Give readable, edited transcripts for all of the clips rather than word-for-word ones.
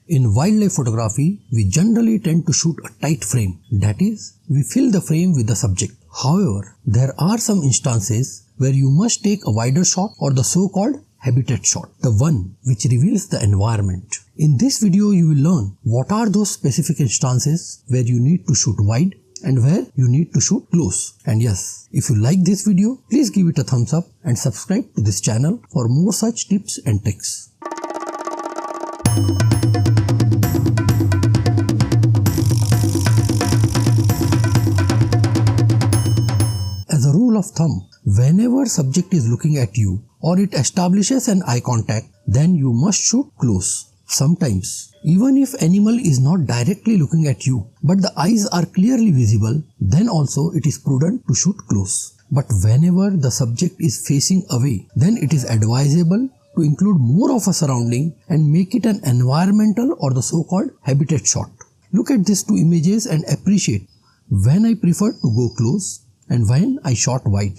In wildlife photography, we generally tend to shoot a tight frame. That is, we fill the frame with the subject. However, there are some instances where you must take a wider shot or the so-called habitat shot, the one which reveals the environment. In this video, you will learn what are those specific instances where you need to shoot wide and where you need to shoot close. And yes, if you like this video, please give it a thumbs up and subscribe to this channel for more such tips and tricks. As a rule of thumb, whenever subject is looking at you or it establishes an eye contact, then you must shoot close. Sometimes, even if animal is not directly looking at you, but the eyes are clearly visible, then also it is prudent to shoot close. But whenever the subject is facing away, then it is advisable to include more of a surrounding and make it an environmental or the so-called habitat shot. Look at these two images and appreciate when I prefer to go close and when I shot wide.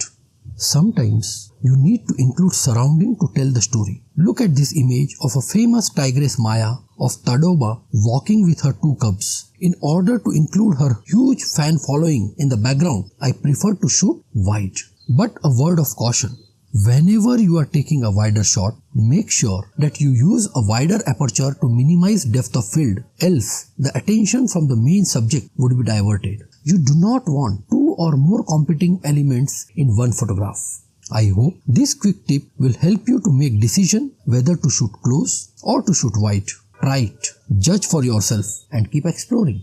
Sometimes you need to include surrounding to tell the story. Look at this image of a famous tigress Maya of Tadoba walking with her two cubs. In order to include her huge fan following in the background, I prefer to shoot wide. But a word of caution. Whenever you are taking a wider shot, make sure that you use a wider aperture to minimize depth of field, else the attention from the main subject would be diverted. You do not want two or more competing elements in one photograph. I hope this quick tip will help you to make decision whether to shoot close or to shoot wide. Try it, judge for yourself and keep exploring.